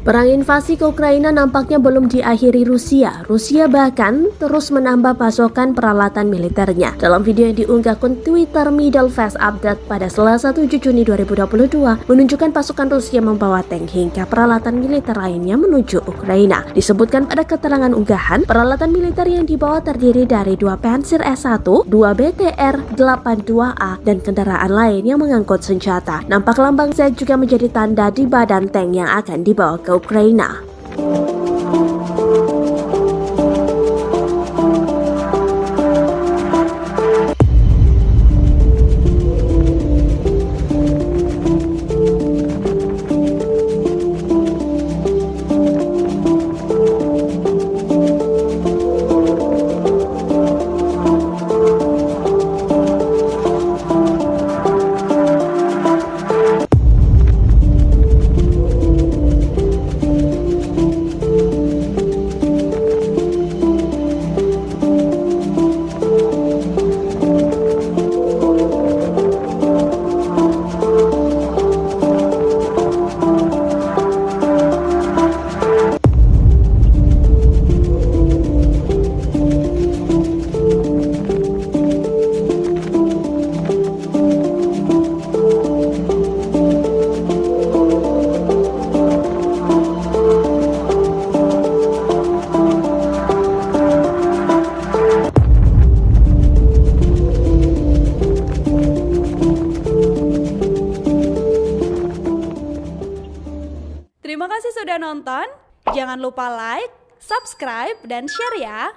Perang invasi ke Ukraina nampaknya belum diakhiri Rusia. Rusia bahkan terus menambah pasokan peralatan militernya. Dalam video yang diunggah akun Twitter Middle Fast Update pada Selasa 7 Juni 2022, menunjukkan pasukan Rusia membawa tank hingga peralatan militer lainnya menuju Ukraina. Disebutkan pada keterangan unggahan, peralatan militer yang dibawa terdiri dari 2 Pantsir S1, 2 BTR-82A, dan kendaraan lain yang mengangkut senjata. Nampak lambang Z juga menjadi tanda di badan tank yang akan dibawa ke Ukraina. Terima kasih sudah nonton. Jangan lupa like, subscribe, dan share ya.